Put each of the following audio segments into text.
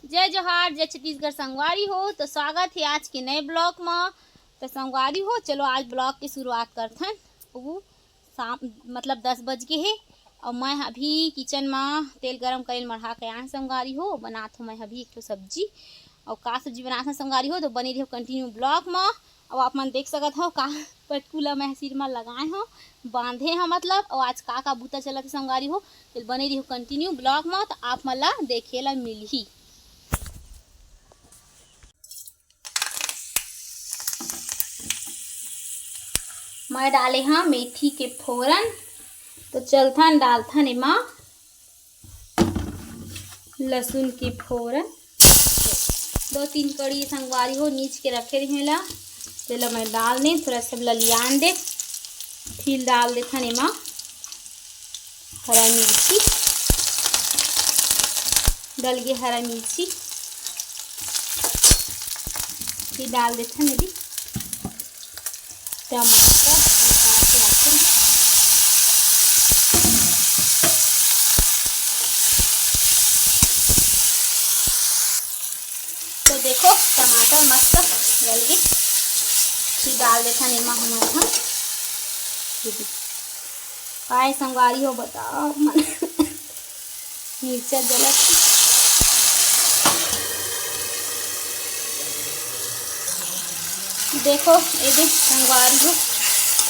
जय जोहार, जय छत्तीसगढ़ संगवारी हो। तो स्वागत है आज के नए ब्लॉग में। तो संगवारी हो, चलो आज ब्लॉग की शुरुआत करथन। वो शाम मतलब 10 बज गए है और मैं अभी किचन में तेल गरम करेल मढ़ा के आए संगवारी हो। बनात हूँ मैं अभी एक तो सब्जी और का सब्जी बनात हूँ संगवारी हो। तो बनी रही कंटिन्यू ब्लॉग में। अब आप मन देख सकत हो का पटकुला मैं सिर में लगाए हो बांधे हैं मतलब। और आज का बूता चलत है संगवारी हो। तो बनी रही कंटिन्यू ब्लॉग में। तो आप मन ला देखे ला मिलही। मैं डाले हाँ मेथी के फोरन। तो चलथन डालथन एमा लहसुन के फोरन। 2-3 कड़ी संगवारी हो नीच के रखे रहे ला। तेला मैं डाल दे थोड़ा सब ललियान दे। फिर डाल देथन एमा हरा मिर्ची। डल गए हरा मिर्ची। फिर डाल देथन यदि टमाटर। तो देखो टमाटर मस्त गल गए। फिर डाल देता नीमा हमारे यहाँ काय संगवारी हो बताओ मन मिर्चा जलत। देखो ये संगवारी हो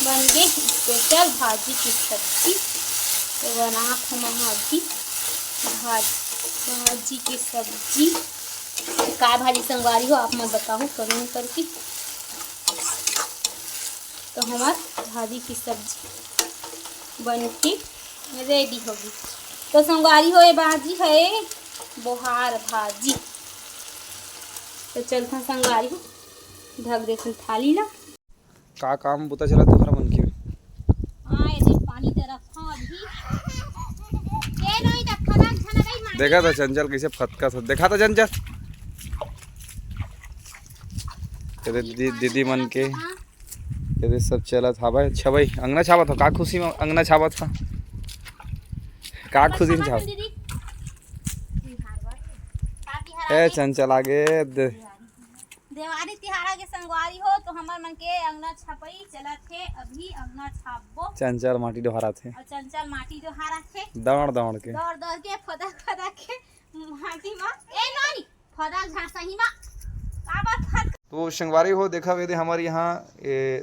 बन गए स्पेशल भाजी की सब्जी। तो बना हम अभी भाजी की सब्जी। का भाजी संगवारी हो आप मैं बताऊँ कमेंट करके। तो हमार भाजी की सब्जी बन के रेडी होगी। तो संगवारी हो ये भाजी है बोहार भाजी। तो चलता संगवारी हो ढक देते थाली ला। का काम बुता चला तो मन के ये पानी दे रखा अभी ये नहीं रखा ना खाना नहीं। देखा था चंचल कैसे फटका था। देखा था चंचल तेरे दीदी मन के तेरे सब चला था भाई। अच्छा भाई अंगना छापा था का खुशी में अंगना छापा था का खुशी में छाप। ए चंचल आगे देवारी तिहारा के संगवारी हो। तो हमार मन के अंगना छपई चला थे अभी अंगना छापबो। चंचल माटी डोहरा थे और चंचल माटी डोहारा थे दौड़ दौड़ के फदा फदा के माटी में ए नानी फदा घासही में का बात फद। तो संगवारी हो देखा वे हमारे यहाँ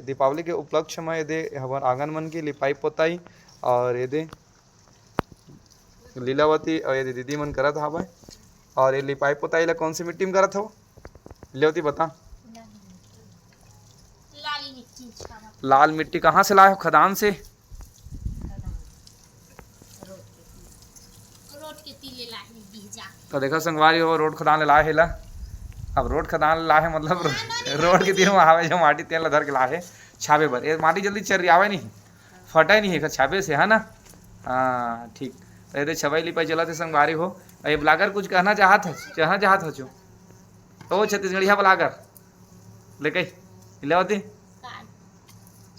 दीपावली के उपलक्ष्य में ये हमारे आंगन मन की लिपाई पोताई और ये लीलावती और ये दीदी मन करत हवा। और ये लिपाई पोताई ला कौन सी मिट्टी में करत हो लीलावती बता। लाल मिट्टी कहाँ से लाए हो खदान से। तो देखा संगवारी हो रोड खदान ले लाए ला। अब रोड खदान लाए मतलब रोड के तीर में आवे जो माटी तेल धर के लाए छाबे बर। ये माटी जल्दी चर आवे नहीं फटे नहीं है छाबे से है ना। हाँ ठीक। तो ये छबई लिपाई चला थे संगवारी हो। ये ब्लागर कुछ कहना चाहत हो जो तो छत्तीसगढ़िया ब्लागर लेके लेवती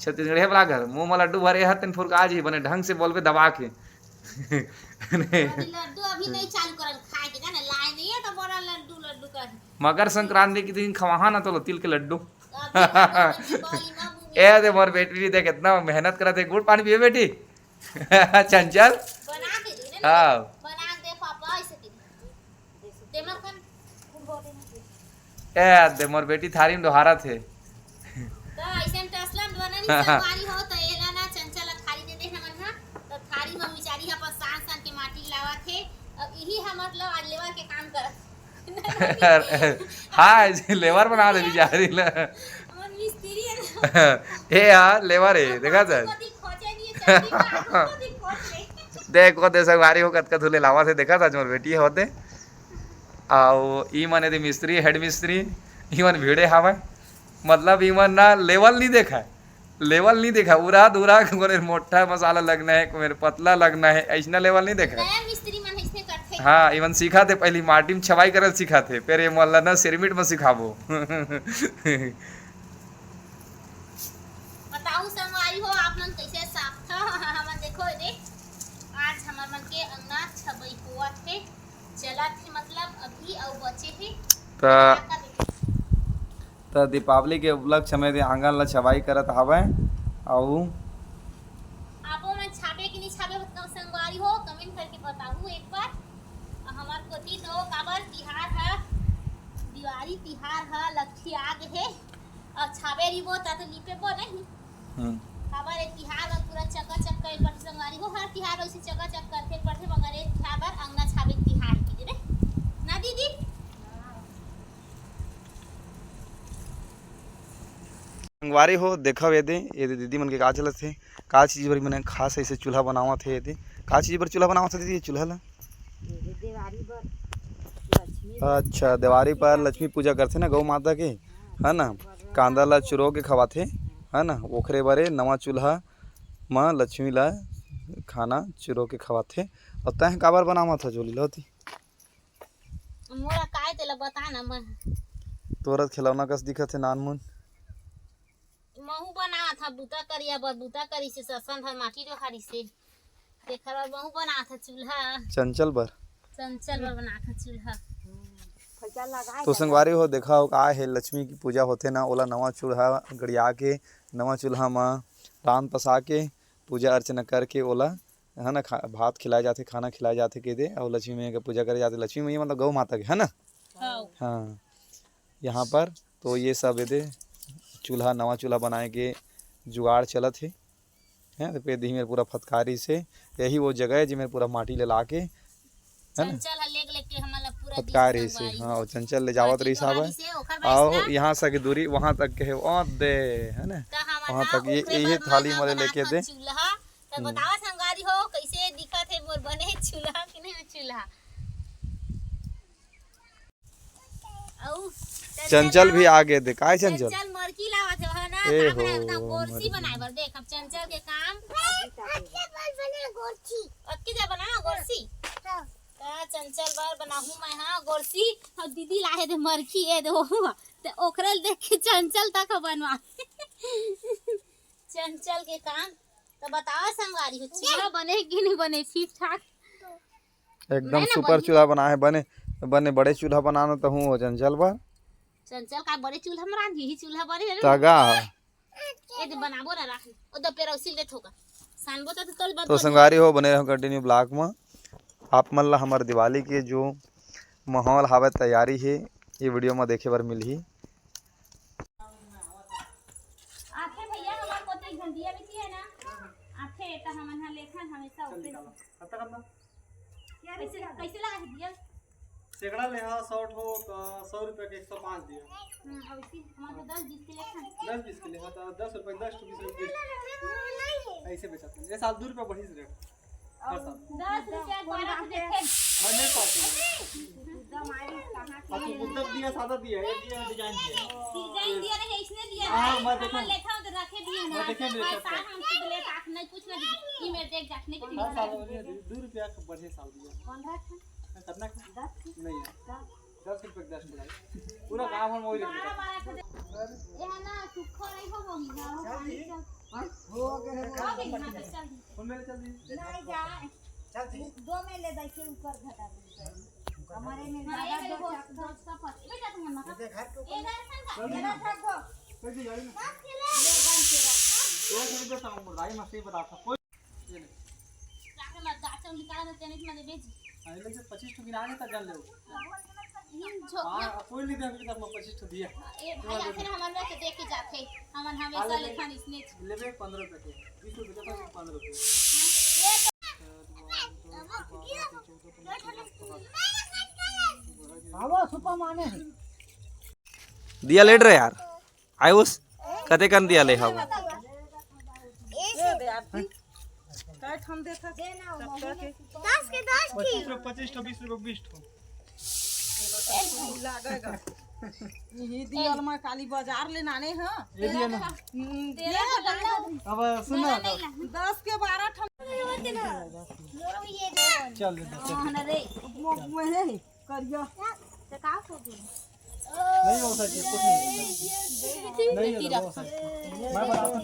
छत्तीसगढ़िया ब्लागर मुँह में लड्डू भरे हन फुरका आज ही बने ढंग से बोलबे दबा के लड्डू अभी नहीं चालू करल खाए के ना लाए नहीं है तो बड़ा लड्डू कर। मकर संक्रांति के दिन खवाहा ना तो तिल के लड्डू ए दे मोर बेटी देख कितना मेहनत करत है। गुड़ पानी पिए बेटी चंचल बना के दे हां बना दे पापा ऐसे दे मखन ए दे मोर बेटी थारी में दोहारा थे तो ऐसे टसलन बननी संगवारी हो। तो एला ना चंचल थारी दे देना मन हा। तो थारी में विचारी हा पर सान के माटी लावा थे। अब यही हम मतलब आज लेवर के काम करत हाँ लेवर बना दे बिचारी ला मन मिस्त्री है ए यार लेवर है देखा था खोजे नहीं चटनी खोज ले देखो दे संगवारी हो कत धुले लावा से देखा था मोर बेटी होते आओ ई मन यदि मिस्त्री हेड मिस्त्री ई मन भीड़े हवा। मतलब ई मन ना लेवल नहीं देखा उरा दूरा मेरे मोटा मसाला लगना है मेरे पतला लगना है ऐसा लेवल नहीं देखा। मिस्त्री मन ऐसे करथे। हाँ इवन सीखा थे पहली माटी में छवाई करल सीखा थे फिर ये मोला ना सिरमिट में सिखाबो बताऊ संगवारी हो आप मन कैसे साफ था। हम देखो ये आज हमार मन के अंगना छबई हुआ थे चला थे मतलब अभी ही और बचे ही त दीपावली के उपलक्ष्य में आंगन ला छवाई करत हावय अउ आपो में छापे कि नहीं छापे संगवारी हो कमेंट करके बताऊ एक बार। हमार कोती तो काबर तिहार है, दिवाली तिहार है, लक्ष्मी आग है और छापे रिबो ता तो लिपे पो नहीं काबर ए तिहार में पूरा चकाचक कर पर संगवारी हो। हर तिहार उसी चकाचक करते पड़थे मगर ए छाबर अंगना छापे तिहार की रे ना दीदी। संगवारी हो देखो ये दीदी मन के का चलत थे का चीज बर मैंने खास ऐसे चूल्हा बनावत है ये का चीज पर चूल्हा बनावत है दीदी चूल्हा ला दिवाली पर लक्ष्मी अच्छा दिवाली पर लक्ष्मी पूजा करथे ना गौ माता के है ना कांदा ला चुरो के खवाथे है ना ओखरे बारे नवा चूल्हा माँ लक्ष्मी ला खाना चुरो के खवाथे और तह काबर बनावत है जोली होती मोरा काय तेला बता ना मैं तोरत खिलौना कस दिखत है नान मुन महू बना था बूता करिया बर बूता करी से ससन भर माटी रो हारी से देखर बर महू बना था चूल्हा चंचल बर बना था चूल्हा। फैसा लगा तो संगवारी हो देखा हो का है लक्ष्मी की पूजा होथे ना ओला नवा चूल्हा गड़िया के नवा चूल्हा में रान पसा के पूजा अर्चना करके ओला है ना भात खिलाए जाते खाना खिलाए जाते के दे और लक्ष्मी मैया की पूजा करे जाते। लक्ष्मी मैया मतलब गौ माता के है ना हाँ यहाँ पर तो ये सब ये चूल्हा नवा चूल्हा बनाए के जुगाड़ चलत है तो पे दी में पूरा फतकारी से यही वो जगह है जिसमें पूरा माटी ले ला के है ना चंचल लेग के हमला पूरा फतकारी से हाँ और चंचल ले जावत रही साहब है और यहाँ से की दूरी वहाँ तक के है और दे है ना वहाँ तक ये थाली मरे लेके दे चूल्हा तो बताओ संगारी हो कैसे दिखत है मोर बने चूल्हा कि नहीं चूल्हा औ चंचल भी आगे दे काय चंचल मरकी लावत है ना ए अपना हो, गोरसी बनाए बर देख अब चंचल के काम अक्की जा बना गोरसी चंचल बार बनाहू मैं हाँ गोरसी और दीदी लाहे दे मरखी ए दो ते ओकरे देख के चंचल तक बनवा चंचल के काम तो बताओ संगवारी हो चूल्हा बने कि नहीं बने ठीक ठाक एकदम सुपर चूल्हा बना है बने बड़े चूल्हा बनाना तो हूँ चंचल बार चंचल का बड़े चूल्हा में रांधी ही चूल्हा बड़े है तगा ए दे बनाबो ना राखी ओ द पेरा उसी ले थोका सानबो तो कल बात तो संगवारी हो बने रहो कंटिन्यू ब्लॉग में आप मन ला हमारे दिवाली के जो माहौल हावे तैयारी है ये वीडियो में देखे बर मिलही। आखे भैया हमार को तो घंटिया भी है ना आखे त हमन हा लेखन हमेशा ओके कैसे कैसे लगा है दिया सेकड़ा ले हाँ 100 हो तो 100 रुपए के 105 दिया अब इसी हमार को 10 20 के लेखन 10 20 के लिए तो 10 रुपए 10 to 20 रुपए ऐसे बेचते हैं ये साल 2 रुपए बढ़ी रेट हर साल 10 रुपया द्वारा से देखे मैं नहीं पाती आप तो बुद्धक दिया सादा दिया ये दिया डिजाइन दिया रहे इसने दिया हाँ, मैं देखा। हम लेखा तो रखे दिए ना मैं देखे मेरे हर साथ। साल हम से ले ताक नहीं कुछ ना दी ई मेरे देख जाखने की हर साल में 2 रुपया का बढ़े साल दिया 15 कितना 10 नहीं है 10 रुपए 10 मिला पूरा काम हम वही लेते ये ना सुखो नहीं हो होगी ना हो गए फोन मेरे चल दी नहीं जा दो में ले बैठे ऊपर घटा हमारे में मेरे दोस्त का पति बेटा तुम मत ये घर का कैसे जाई ना ये तो बताऊं राई मत ही बता कोई ये नहीं जाके मत गाचो निकाल दे तेने में बेच अरे लेकिन 25 टू गिना तक जान ले इन झोक हां कोई नहीं दे अभी तक मैं 25 टू दिया ए भाई आखिर हमन में देख के जाते हमन हमेशा लेखन इसने लेबे 15 रुपए के 20 रुपए का 15 रुपए आवो सुपर माने दिया लेट रहे यार आयुष कते कन दिया ले हवा हम देखा दे ना 25 रुपए 20 रुपए 20 लगेगा यही दियल में काली बाजार ले नाने हां ये दिया ना तेरा अब सुन ना 10 के 12 ठन चल रे में करियो तो का हो गई नहीं हो सकती कुछ नहीं है हो सकती मैं बताता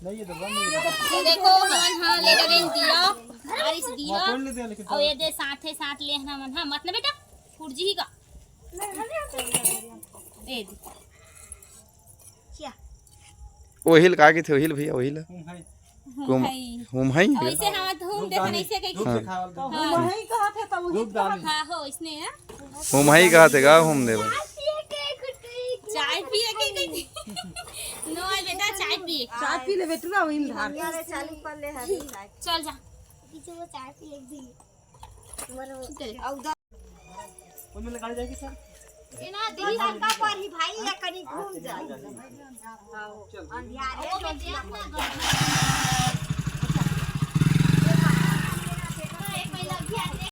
नहीं है तो बंद नहीं देखो हमन हां ले दिया बारिश दिया है कोई नहीं दिया लेकिन और ये दे साथे साथ ले हमन हां मतलब बेटा कुर्जी ही का ए दे क्या ओहिल का के थे ओहिल भैया ओहिल है कुम भाई हुम है ऐसे हाथ हम देखन ऐसे कहीं दूध से खावल दो वही कहा थे तब दूध डाल हाँ हो इसने है हुम है कहा थे गा हुम दे चाय पिए के कहीं नो आई बेटा चाय पिए चाय पी ले बेटुआ वही धार यार चालू कर ले हरी चल जा पीछे वो चाय पी एक दी उनमें लगाई जाएगी सर ना दिल्ली का पर ही भाई या कहीं घूम जाए अंधियारे में